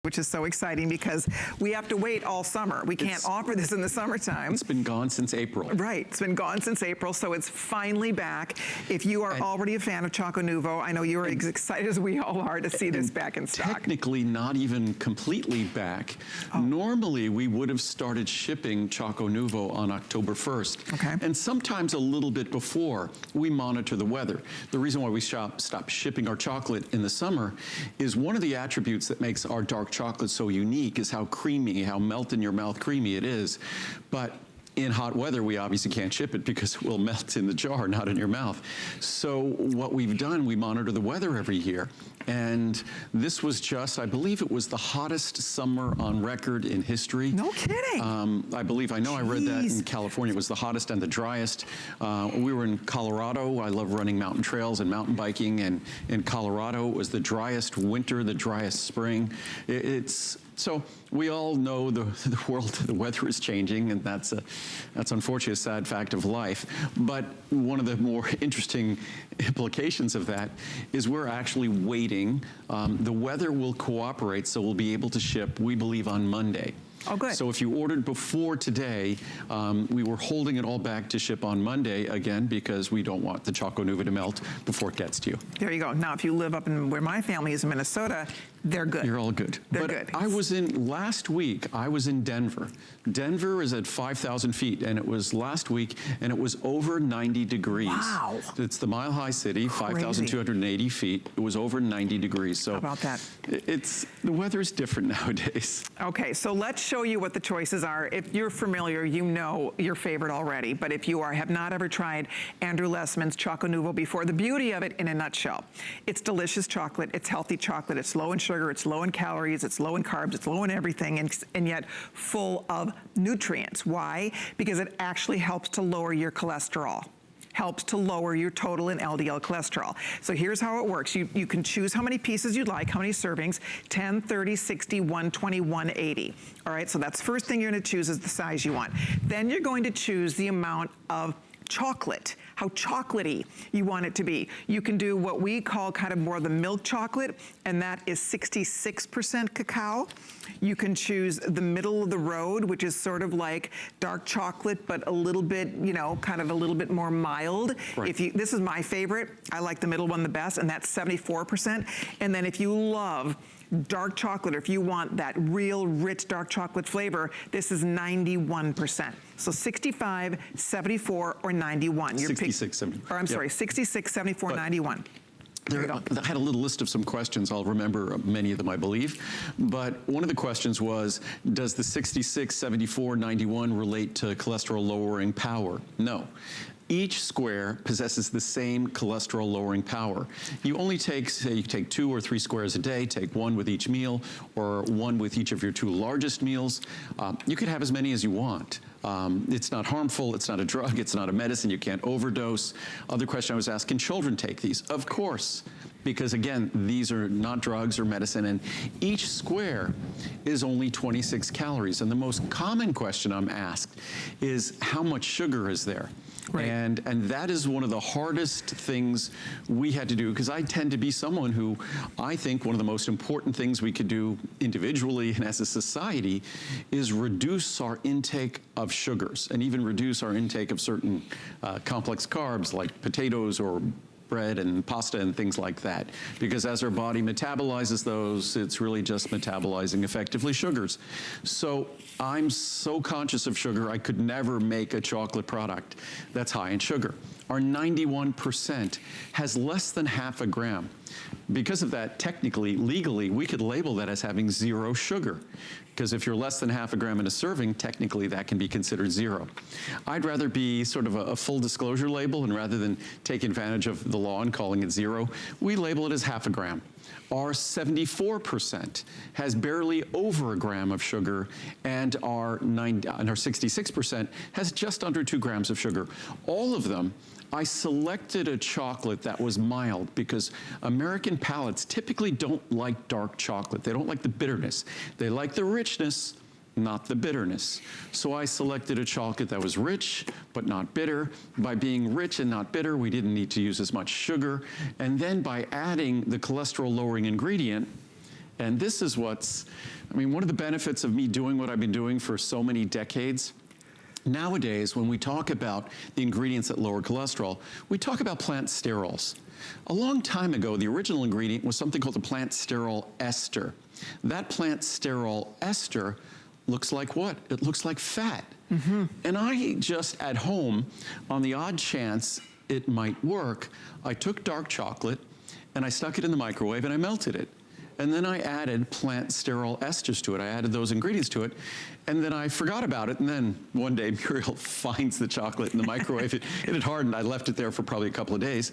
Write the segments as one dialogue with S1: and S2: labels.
S1: which is so exciting because we have to wait all summer. We can't offer this in the summertime.
S2: It's been gone since April.
S1: Right, it's been gone since April, so it's finally back. If you are already a fan of ChocoNuvo, I know you're as excited as we all are to see this back in stock.
S2: Technically not even completely back. Normally we would have started shipping ChocoNuvo on October 1st.
S1: Okay.
S2: And sometimes a little bit before. We monitor the weather. The reason why we stop shipping our chocolate in the summer is one of the attributes that makes our dark chocolate so unique is how creamy, how melt in your mouth creamy it is. But in hot weather, we obviously can't ship it because it will melt in the jar, not in your mouth. So what we've done, we monitor the weather every year. And this was just, I believe it was the hottest summer on record in history.
S1: No kidding.
S2: I read that in California. It was the hottest and the driest. We were in Colorado. I love running mountain trails and mountain biking. And in Colorado, it was the driest winter, the driest spring. So we all know the weather is changing, and that's unfortunately a sad fact of life. But one of the more interesting implications of that is we're actually waiting. The weather will cooperate, so we'll be able to ship, we believe, on Monday.
S1: Oh, good.
S2: So if you ordered before today, we were holding it all back to ship on Monday, again, because we don't want the ChocoNuvo to melt before it gets to you.
S1: There you go. Now, if you live up in where my family is in Minnesota, they're good.
S2: You're all good.
S1: They're good.
S2: Last week, I was in Denver. Denver is at 5,000 feet, and it was last week, and it was over 90 degrees.
S1: Wow.
S2: It's the mile-high city, 5,280 feet. It was over 90 degrees. So
S1: how about that?
S2: The weather is different nowadays.
S1: Okay, so let's show you what the choices are. If you're familiar, you know your favorite already, but if you have not ever tried Andrew Lessman's ChocoNuvo before, the beauty of it in a nutshell, it's delicious chocolate, it's healthy chocolate, it's low in sugar, it's low in calories, it's low in carbs, it's low in everything, and yet full of nutrients. Why? Because it actually helps to lower your cholesterol. Helps to lower your total and LDL cholesterol. So here's how it works. You can choose how many pieces you'd like, how many servings, 10, 30, 60, 120, 180. All right, so that's the first thing you're gonna choose is the size you want. Then you're going to choose the amount of chocolate, how chocolatey you want it to be. You can do what we call kind of more the milk chocolate, and that is 66% cacao. You can choose the middle of the road, which is sort of like dark chocolate, but a little bit, kind of a little bit more mild.
S2: Right.
S1: This is my favorite. I like the middle one the best, and that's 74%. And then if you love dark chocolate, or if you want that real rich dark chocolate flavor, this is 91%. So 65, 74, or 91.
S2: 66, 70.
S1: Or I'm sorry, 66, 74, 91.
S2: I had a little list of some questions. I'll remember many of them, I believe. But one of the questions was, does the 66, 74, 91 relate to cholesterol lowering power? No. Each square possesses the same cholesterol lowering power. You only take, say, you take 2 or 3 squares a day, take 1 with each meal, or 1 with each of your 2 largest meals. You could have as many as you want. It's not harmful, it's not a drug, it's not a medicine, you can't overdose. Other question I was asked, can children take these? Of course, because again, these are not drugs or medicine, and each square is only 26 calories. And the most common question I'm asked is, how much sugar is there? Right. And that is one of the hardest things we had to do, because I tend to be someone who, I think one of the most important things we could do individually and as a society is reduce our intake of sugars, and even reduce our intake of certain complex carbs like potatoes or bread and pasta and things like that. Because as our body metabolizes those, it's really just metabolizing effectively sugars. So I'm so conscious of sugar, I could never make a chocolate product that's high in sugar. Our 91% has less than half a gram. Because of that, technically, legally, we could label that as having 0 sugar. Because if you're less than half a gram in a serving, technically that can be considered 0. I'd rather be sort of a full disclosure label, and rather than take advantage of the law and calling it 0, we label it as half a gram. Our 74% has barely over a gram of sugar, and our 66% has just under 2 grams of sugar. All of them, I selected a chocolate that was mild because American palates typically don't like dark chocolate. They don't like the bitterness. They like the richness, not the bitterness. So I selected a chocolate that was rich, but not bitter. By being rich and not bitter, we didn't need to use as much sugar. And then by adding the cholesterol lowering ingredient, And this is what's, I mean, one of the benefits of me doing what I've been doing for so many decades. Nowadays, when we talk about the ingredients that lower cholesterol, we talk about plant sterols. A long time ago, the original ingredient was something called the plant sterol ester. That plant sterol ester looks like what? It looks like fat. And I just, at home, on the odd chance it might work, I took dark chocolate and I stuck it in the microwave and I melted it. And then I added plant sterol esters to it. I added those ingredients to it, and then I forgot about it. And then one day Muriel finds the chocolate in the microwave. It had hardened. I left it there for probably a couple of days.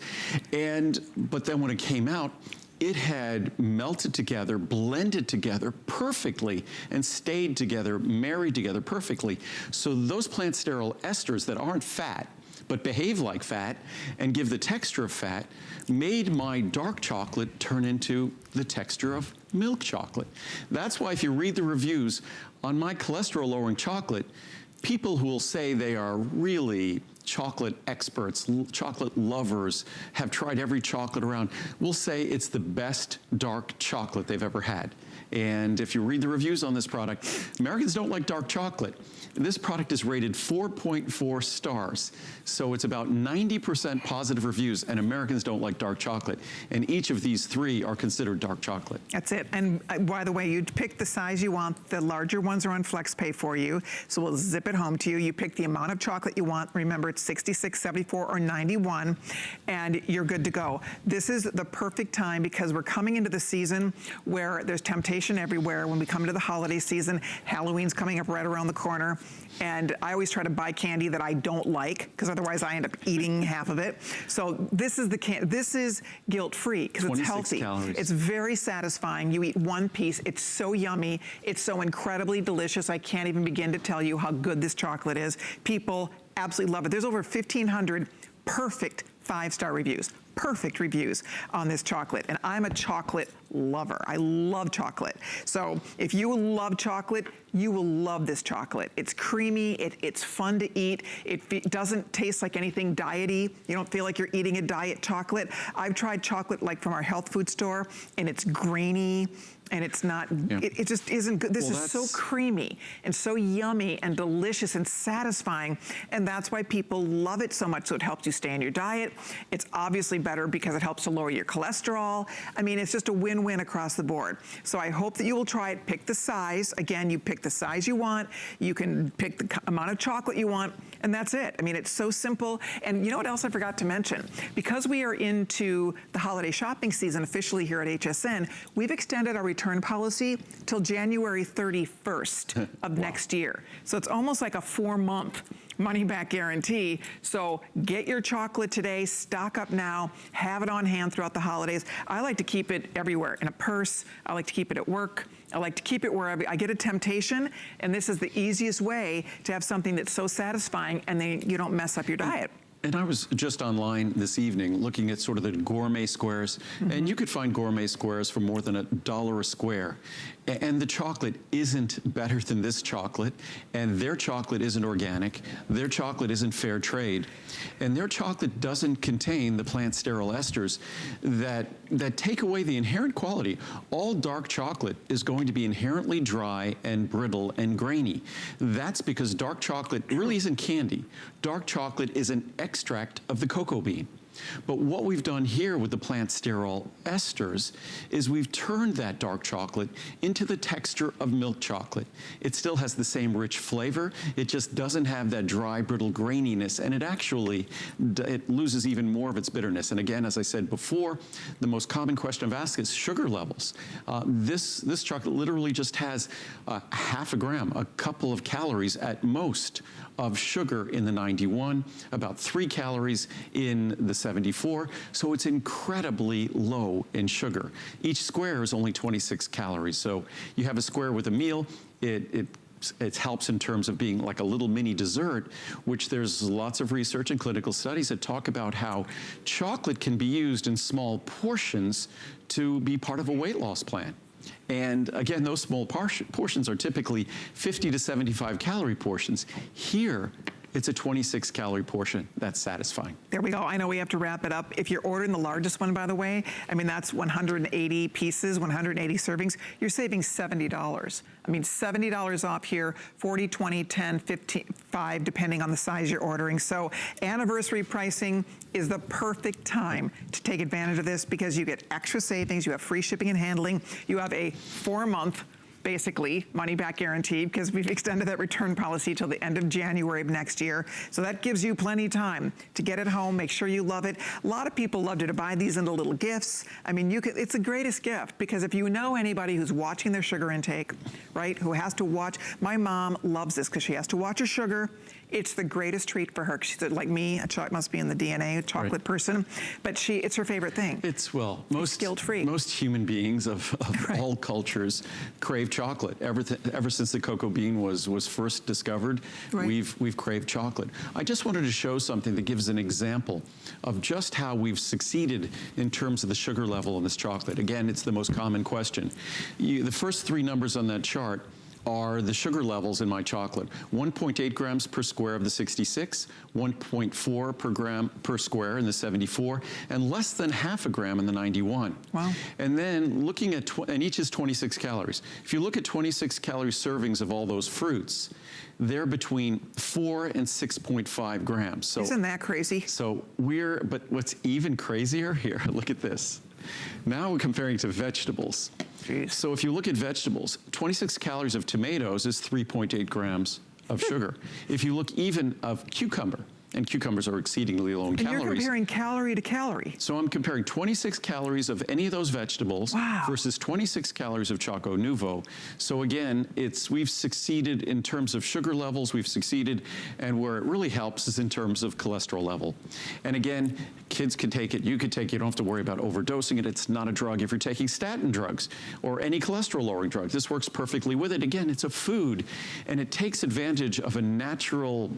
S2: But then when it came out, it had melted together, blended together perfectly, and stayed together, married together perfectly. So those plant sterol esters that aren't fat, but behave like fat and give the texture of fat, made my dark chocolate turn into the texture of milk chocolate. That's why if you read the reviews on my cholesterol-lowering chocolate, people who will say they are really chocolate experts, chocolate lovers, have tried every chocolate around, will say it's the best dark chocolate they've ever had. And if you read the reviews on this product, Americans don't like dark chocolate. This product is rated 4.4 stars. So it's about 90% positive reviews, and Americans don't like dark chocolate. And each of these three are considered dark chocolate.
S1: That's it. And by the way, you pick the size you want. The larger ones are on FlexPay for you. So we'll zip it home to you. You pick the amount of chocolate you want. Remember, it's 66, 74, or 91, and you're good to go. This is the perfect time because we're coming into the season where there's temptation everywhere. When we come into the holiday season, Halloween's coming up right around the corner. And I always try to buy candy that I don't like, because otherwise I end up eating half of it. So this is this is guilt-free because it's healthy.
S2: Calories.
S1: It's very satisfying. You eat one piece. It's so yummy. It's so incredibly delicious. I can't even begin to tell you how good this chocolate is. People absolutely love it. There's over 1,500 perfect 5-star reviews. Perfect reviews on this chocolate. And I'm a chocolate lover. I love chocolate. So if you love chocolate, you will love this chocolate. It's creamy, it's fun to eat. It doesn't taste like anything diety. You don't feel like you're eating a diet chocolate. I've tried chocolate like from our health food store, and it's grainy, and it's not, it just isn't good. This is so creamy and so yummy and delicious and satisfying, and that's why people love it so much. So it helps you stay on your diet. It's obviously better because it helps to lower your cholesterol. I mean, it's just a win-win across the board. So I hope that you will try it. Pick the size. Again, you pick the size you want. You can pick the amount of chocolate you want, and that's it. I mean, it's so simple. And you know what else I forgot to mention? Because we are into the holiday shopping season officially here at HSN, we've extended our return policy till January 31st of next year. So it's almost like a 4-month money-back guarantee. So get your chocolate today, stock up now, have it on hand throughout the holidays. I like to keep it everywhere, in a purse. I like to keep it at work. I like to keep it where I get a temptation, and this is the easiest way to have something that's so satisfying and then you don't mess up your diet.
S2: And I was just online this evening looking at sort of the gourmet squares, and you could find gourmet squares for more than $1 a square. And the chocolate isn't better than this chocolate, and their chocolate isn't organic, their chocolate isn't fair trade, and their chocolate doesn't contain the plant sterol esters that take away the inherent quality. All dark chocolate is going to be inherently dry and brittle and grainy. That's because dark chocolate really isn't candy. Dark chocolate is an extract of the cocoa bean. But what we've done here with the plant sterol esters is we've turned that dark chocolate into the texture of milk chocolate. It still has the same rich flavor. It just doesn't have that dry, brittle graininess, and it loses even more of its bitterness. And again, as I said before, the most common question I've asked is sugar levels. This chocolate literally just has half a gram, a couple of calories at most of sugar in the 91, about 3 calories in the 74, so it's incredibly low in sugar. Each square is only 26 calories, so you have a square with a meal, it helps in terms of being like a little mini dessert, which there's lots of research and clinical studies that talk about how chocolate can be used in small portions to be part of a weight loss plan. And again, those small portions are typically 50 to 75 calorie portions. Here, It's a 26 calorie portion. That's satisfying.
S1: There we go. I know we have to wrap it up. If you're ordering the largest one, by the way, I mean, that's 180 pieces, 180 servings. You're saving $70. I mean, $70 off here, 40, 20, 10, 15, 5, depending on the size you're ordering. So anniversary pricing is the perfect time to take advantage of this because you get extra savings, you have free shipping and handling, you have a 4-month basically money back guarantee because we've extended that return policy till the end of January of next year. So that gives you plenty of time to get it home, make sure you love it. A lot of people love to buy these into little gifts. I mean, it's the greatest gift because if you know anybody who's watching their sugar intake, right, who has to watch, my mom loves this because she has to watch her sugar. It's the greatest treat for her. She's like me, a chocolate must be in the DNA, a chocolate person, but it's her favorite thing.
S2: It's, well, most
S1: guilt-free.
S2: Most human beings of
S1: Right.
S2: all cultures crave chocolate. Ever since the cocoa bean was first discovered,
S1: Right.
S2: we've craved chocolate. I just wanted to show something that gives an example of just how we've succeeded in terms of the sugar level in this chocolate. Again, it's the most common question. The first 3 numbers on that chart are the sugar levels in my chocolate. 1.8 grams per square of the 66, 1.4 per gram per square in the 74, and less than half a gram in the 91.
S1: Wow.
S2: And then looking at, and each is 26 calories. If you look at 26 calorie servings of all those fruits, they're between 4 and 6.5 grams. So,
S1: Isn't that crazy?
S2: so but what's even crazier here, look at this. Now we're comparing to vegetables.
S1: Jeez.
S2: So if you look at vegetables, 26 calories of tomatoes is 3.8 grams of sugar. If you look even of cucumber, and cucumbers are exceedingly low in
S1: And
S2: calories.
S1: you're comparing calorie to calorie.
S2: So I'm comparing 26 calories of any of those vegetables
S1: Wow.
S2: versus 26 calories of ChocoNuvo. So again, we've succeeded in terms of sugar levels, we've succeeded, and where it really helps is in terms of cholesterol level. And again, kids can take it, you could take it, you don't have to worry about overdosing it. It's not a drug if you're taking statin drugs or any cholesterol lowering drug. This works perfectly with it. Again, it's a food, and it takes advantage of a natural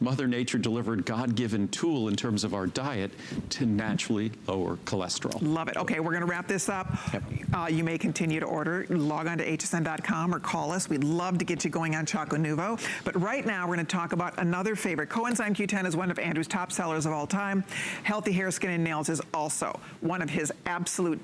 S2: Mother Nature delivered God-given tool in terms of our diet to naturally lower cholesterol.
S1: Love it. Okay, we're going to wrap this up.
S2: Yep.
S1: You may continue to order. Log on to hsn.com or call us. We'd love to get you going on ChocoNuvo. But right now, we're going to talk about another favorite. Coenzyme Q10 is one of Andrew's top sellers of all time. Healthy Hair, Skin, and Nails is also one of his absolute